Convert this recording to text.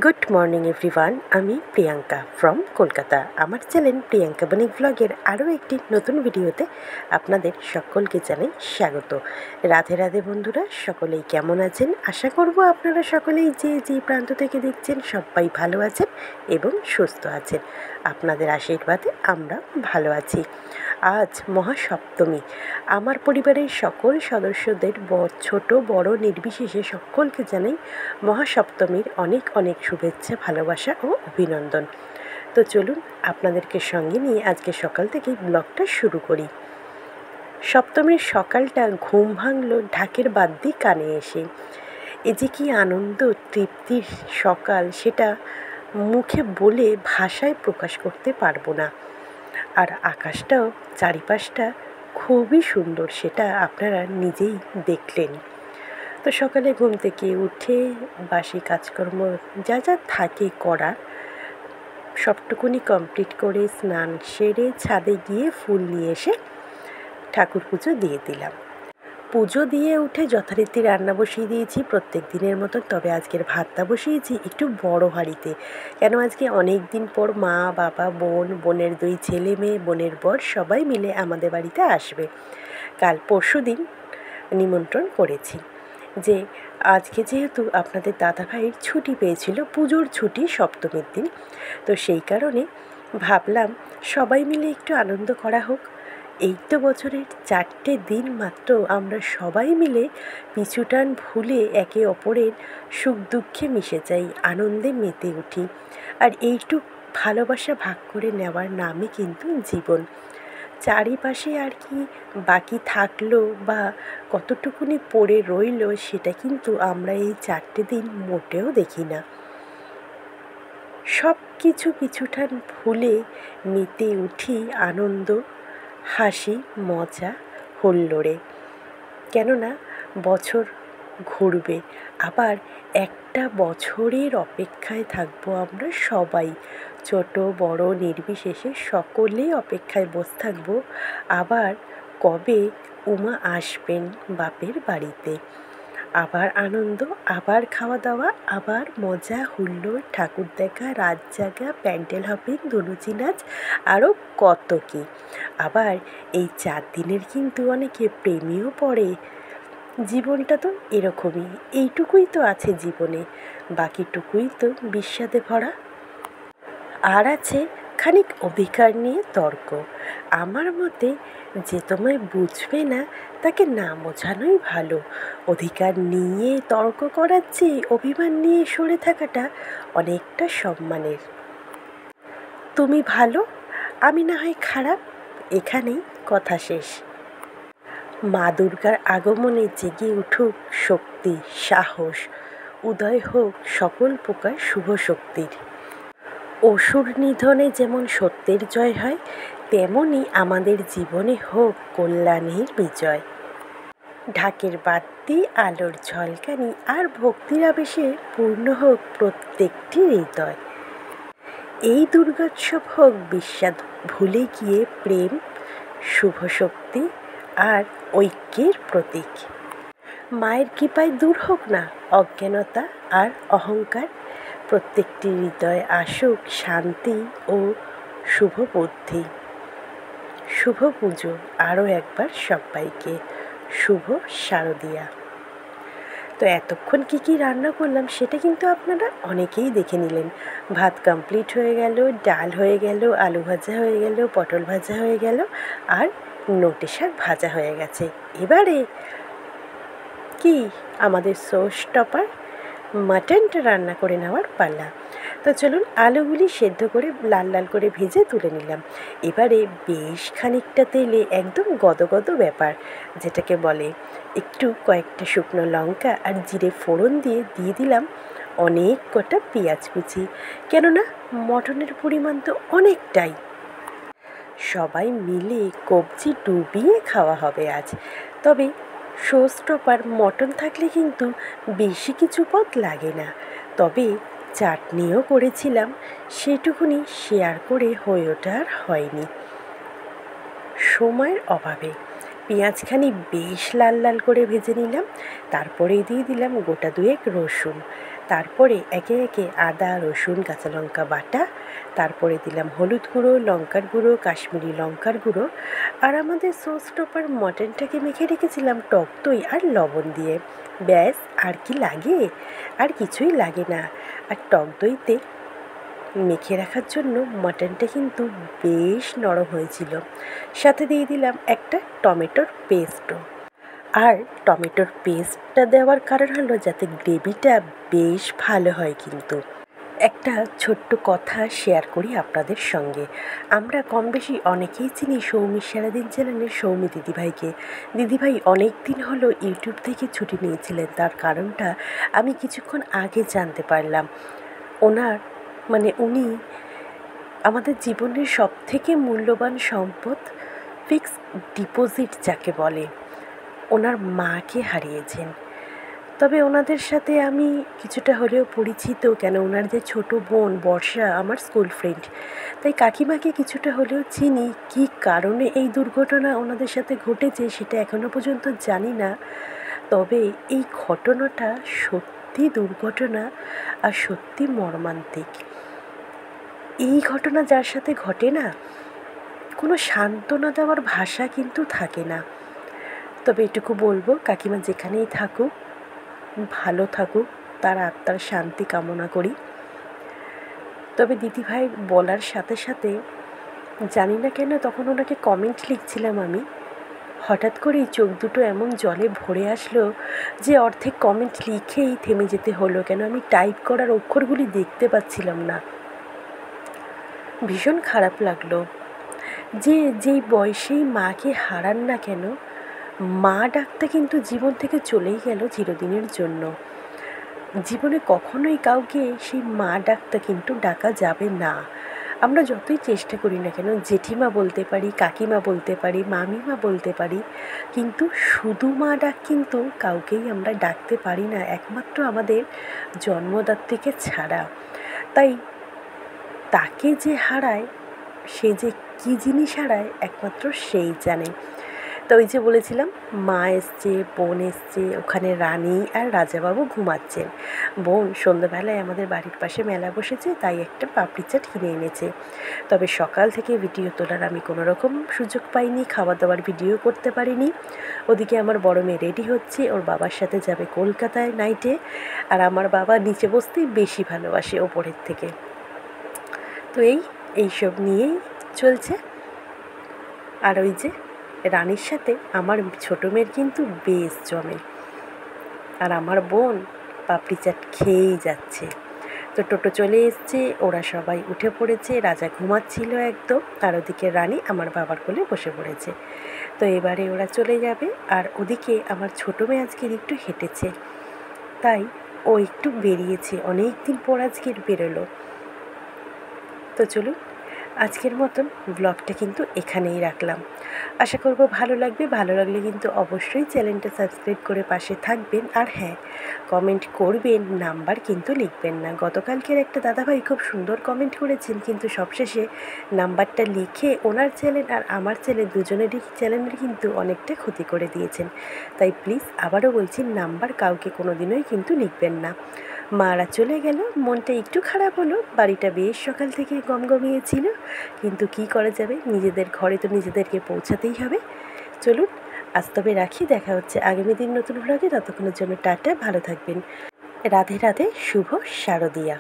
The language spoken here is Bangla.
গুড মর্নিং এভরিওয়ান, আমি প্রিয়াঙ্কা ফ্রম কলকাতা। আমার চ্যানেল প্রিয়াঙ্কা বণিক ব্লগের আরও একটি নতুন ভিডিওতে আপনাদের সকলকে জানাই স্বাগত। রাধে রাধে বন্ধুরা, সকলেই কেমন আছেন? আশা করব আপনারা সকলেই যে প্রান্ত থেকে দেখছেন সবাই ভালো আছেন এবং সুস্থ আছেন। আপনাদের আশীর্বাদে আমরা ভালো আছি। আজ মহাসপ্তমী। আমার পরিবারের সকল সদস্যদের ছোট বড় নির্বিশেষে সকলকে জানাই মহাসপ্তমীর অনেক অনেক শুভেচ্ছা, ভালোবাসা ও অভিনন্দন। তো চলুন আপনাদেরকে সঙ্গে নিয়ে আজকে সকাল থেকেই ব্লগটা শুরু করি। সপ্তমীর সকালটা ঘুম ভাঙলো ঢাকের বাদ্যি কানে এসে। এ যে কি আনন্দ তৃপ্তির সকাল, সেটা মুখে বলে ভাষায় প্রকাশ করতে পারবো না। আর আকাশটাও চারিপাশটা খুবই সুন্দর, সেটা আপনারা নিজেই দেখলেন। তো সকালে ঘুম থেকে উঠে বাসি কাজকর্ম যা যা থাকে করার সবটুকুনি কমপ্লিট করে স্নান সেরে ছাদে গিয়ে ফুল নিয়ে এসে ঠাকুর পুজো দিয়ে দিলাম। পুজো দিয়ে উঠে যথারীতি রান্না বসিয়ে দিয়েছি প্রত্যেক দিনের মতো। তবে আজকের ভাতটা বসিয়েছি একটু বড় হাঁড়িতে, কেন আজকে অনেক দিন পর মা বাবা বোনের 2 ছেলে মেয়ে, বোনের বর সবাই মিলে আমাদের বাড়িতে আসবে। কাল পরশু দিন নিমন্ত্রণ করেছি যে আজকে যেহেতু আপনাদের দাদা ভাইয়ের ছুটি পেয়েছিল, পুজোর ছুটি সপ্তমীর দিন, তো সেই কারণে ভাবলাম সবাই মিলে একটু আনন্দ করা হোক। এই তো বছরের 4টে দিন মাত্র আমরা সবাই মিলে পিছুটান ভুলে একে অপরের সুখ দুঃখে মিশে যাই, আনন্দে মেতে উঠি। আর এইটুক ভালোবাসা ভাগ করে নেওয়ার নামই কিন্তু জীবন। চারিপাশে আর কি বাকি থাকলো বা কতটুকুনি পড়ে রইল, সেটা কিন্তু আমরা এই 4টে দিন মোটেও দেখি না। সব কিছু পিছুটান ভুলে মেতে উঠি আনন্দ, হাসি, মজা, হুল্লোড়ে। কেননা বছর ঘুরবে, আবার একটা বছরের অপেক্ষায় থাকবো আমরা সবাই, ছোট বড় নির্বিশেষে সকলেই অপেক্ষায় বসে থাকবো আবার কবে উমা আসবেন বাপের বাড়িতে। আবার আনন্দ, আবার খাওয়া দাওয়া, আবার মজা, হুল্লোড়, ঠাকুর দেখা, রাত জাগা, প্যান্ডেল হপিং, ধুনুচি নাচ, আরও কত কী। আবার এই 4 দিনের কিন্তু অনেকে প্রেমেও পড়ে। জীবনটা তো এরকমই, এইটুকুই তো আছে জীবনে, বাকিটুকুই তো বিষাদে ভরা। আর আছে খানিক অধিকার নিয়ে তর্ক। আমার মতে যে তোমায় বুঝবে না তাকে না বোঝানোই ভালো। অধিকার নিয়ে তর্ক করার চেয়ে অভিমান নিয়ে সরে থাকাটা অনেকটা সম্মানের। তুমি ভালো, আমি না হয় খারাপ, এখানেই কথা শেষ। মা দুর্গার আগমনে জেগে উঠুক শক্তি, সাহস, উদয় হোক সকল প্রকার শুভ শক্তির। অসুর নিধনে যেমন সত্যের জয় হয়, তেমনি আমাদের জীবনে হোক কল্যাণের বিজয়। ঢাকের বাদ্যি, আলোর ঝলকানি আর ভক্তির আবেশে পূর্ণ হোক প্রত্যেকটি হৃদয়। এই দুর্গোৎসব হোক বিষাদ ভুলে গিয়ে প্রেম, শুভ শক্তি আর ঐক্যের প্রতীক। মায়ের কৃপায় দূর হোক না অজ্ঞানতা আর অহংকার, প্রত্যেকটি হৃদয়ে আসুক শান্তি ও শুভ বুদ্ধি। শুভ পুজো আরও একবার সবাইকে, শুভ শারদিয়া। তো এতক্ষণ কী রান্না করলাম সেটা কিন্তু আপনারা অনেকেই দেখে নিলেন। ভাত কমপ্লিট হয়ে গেল, ডাল হয়ে গেল, আলু ভাজা হয়ে গেল, পটল ভাজা হয়ে গেল, আর নোটে শাক ভাজা হয়ে গেছে। এবারে কি আমাদের সোর্স টপার মাটনটা রান্না করে নেওয়ার পালা। তো চলুন আলুগুলি সেদ্ধ করে লাল লাল করে ভেজে তুলে নিলাম। এবারে বেশ খানিকটা তেলে একদম গদগদ ব্যাপার যেটাকে বলে, একটু কয়েকটা শুকনো লঙ্কা আর জিরে ফোড়ন দিয়ে দিলাম অনেক কটা পেঁয়াজ কুচি, কেননা মটনের পরিমাণ তো অনেকটাই। সবাই মিলে কবজি ডুবিয়ে খাওয়া হবে আজ। তবে শোস্টপার মটন থাকলে কিন্তু বেশি কিছু পদ লাগে না। তবে চাটনিও করেছিলাম, সেটুকুনি শেয়ার করে হয়ে ওঠা আর হয়নি সময়ের অভাবে। পেঁয়াজখানি বেশ লাল লাল করে ভেজে নিলাম, তারপরে দিয়ে দিলাম গোটা 2 রসুন, তারপরে একে একে আদা রসুন কাঁচা লঙ্কা বাটা, তারপরে দিলাম হলুদ গুঁড়ো, লঙ্কার গুঁড়ো, কাশ্মীরি লঙ্কার গুঁড়ো, আর আমাদের সস টপার মটনটাকে মেখে রেখেছিলাম টক দই আর লবণ দিয়ে। ব্যাস, আর কি লাগে? আর কিছুই লাগে না। আর টক দইতে মেখে রাখার জন্য মটনটা কিন্তু বেশ নরম হয়েছিল। সাথে দিয়ে দিলাম একটা টমেটোর পেস্টও। আর টমেটোর পেস্টটা দেওয়ার কারণ হলো যাতে গ্রেভিটা বেশ ভালো হয়। কিন্তু একটা ছোট্ট কথা শেয়ার করি আপনাদের সঙ্গে। আমরা কম বেশি অনেকেই চিনি সৌমির সারাদিন চ্যানেলের সৌমি দিদিভাইকে। দিদিভাই অনেক দিন হলো ইউটিউব থেকে ছুটি নিয়েছিলেন, তার কারণটা আমি কিছুক্ষণ আগে জানতে পারলাম। উনি আমাদের জীবনের সবথেকে মূল্যবান সম্পদ, ফিক্সড ডিপোজিট যাকে বলে, ওনার মাকে হারিয়েছেন। তবে ওনাদের সাথে আমি কিছুটা হলেও পরিচিত, কেন ওনার যে ছোটো বোন বর্ষা আমার স্কুল ফ্রেন্ড, তাই কাকিমাকে কিছুটা হলেও চিনি। কী কারণে এই দুর্ঘটনা ওনাদের সাথে ঘটেছে সেটা এখনও পর্যন্ত জানি না। তবে এই ঘটনাটা সত্যি দুর্ঘটনা আর সত্যি মর্মান্তিক। এই ঘটনা যার সাথে ঘটে না, কোনো সান্ত্বনা দেওয়ার ভাষা কিন্তু থাকে না। তবে এটুকু বলবো, কাকিমা যেখানেই থাকুক ভালো থাকুক, তার আত্মার শান্তি কামনা করি। তবে দিদিভাই বলার সাথে সাথে জানি না কেন তখন ওনাকে কমেন্ট লিখছিলাম আমি, হঠাৎ করেই চোখ দুটো এমন জলে ভরে আসলো যে অর্ধেক কমেন্ট লিখেই থেমে যেতে হলো, কেন আমি টাইপ করার অক্ষরগুলি দেখতে পাচ্ছিলাম না। ভীষণ খারাপ লাগলো যে যেই বয়সেই মাকে হারান না কেন, মা ডাকটা কিন্তু জীবন থেকে চলেই গেল চিরদিনের জন্য। জীবনে কখনোই কাউকে সেই মা ডাকটা কিন্তু ডাকা যাবে না। আমরা যতই চেষ্টা করি না কেন জেঠিমা বলতে পারি, কাকিমা বলতে পারি, মামিমা বলতে পারি, কিন্তু শুধু মা ডাক কিন্তু কাউকেই আমরা ডাকতে পারি না, একমাত্র আমাদের জন্মদাত্রীকে ছাড়া। তাই তাকে যে হারায়, সে যে কী জিনিস হারায় একমাত্র সেই জানে। তো ওই যে বলেছিলাম, মা এসছে, বোন এসছে, ওখানে রানী আর রাজাবাবু ঘুমাচ্ছেন। বোন সন্ধ্যাবেলায় আমাদের বাড়ির পাশে মেলা বসেছে, তাই একটা পাপড়ি চাট কিনে এনেছে। তবে সকাল থেকে ভিডিও তোলার আমি কোনো রকম সুযোগ পাইনি, খাওয়া দাওয়ার ভিডিও করতে পারিনি। ওদিকে আমার বড় মেয়ে রেডি হচ্ছে, ওর বাবার সাথে যাবে কলকাতায় নাইটে। আর আমার বাবা নিচে বসতেই বেশি ভালোবাসে ওপরের থেকে। তো এইসব নিয়েই চলছে। আর ওই যে রানীর সাথে আমার ছোটো মেয়ের কিন্তু বেশ জমে, আর আমার বোন পাপড়ি চাট খেয়েই যাচ্ছে। তো টোটো চলে এসছে, ওরা সবাই উঠে পড়েছে, রাজা ঘুমাচ্ছিল একদম, আর ওদিকে রানী আমার বাবার কোলে বসে পড়েছে। তো এবারে ওরা চলে যাবে। আর ওদিকে আমার ছোটো মেয়ে আজকের একটু হেঁটেছে, তাই ও একটু বেরিয়েছে, অনেক দিন পর আজকের বেরোলো। তো চলুন, আজকের মতন ব্লগটা কিন্তু এখানেই রাখলাম। আশা করব ভালো লাগবে। ভালো লাগলে কিন্তু অবশ্যই চ্যানেলটা সাবস্ক্রাইব করে পাশে থাকবেন। আর হ্যাঁ, কমেন্ট করবেন, নাম্বার কিন্তু লিখবেন না। গতকালকের একটা দাদাভাই খুব সুন্দর কমেন্ট করেছেন, কিন্তু সবশেষে নাম্বারটা লিখে ওনার চ্যানেল আর আমার চ্যানেল দুজনেরই চ্যানেলের কিন্তু অনেকটা ক্ষতি করে দিয়েছেন। তাই প্লিজ আবারও বলছি, নাম্বার কাউকে কোনো দিনই কিন্তু লিখবেন না। মারা চলে গেল, মনটা একটু খারাপ হলো। বাড়িটা বেশ সকাল থেকে গমগমিয়েছিল, কিন্তু কি করা যাবে, নিজেদের ঘরে তো নিজেদেরকে পৌঁছাতেই হবে। চলুন আজ তবে রাখি, দেখা হচ্ছে আগামী দিন নতুন ব্লগে। ততক্ষণের জন্য টাটা, ভালো থাকবেন। রাধে রাধে, শুভ শারদিয়া।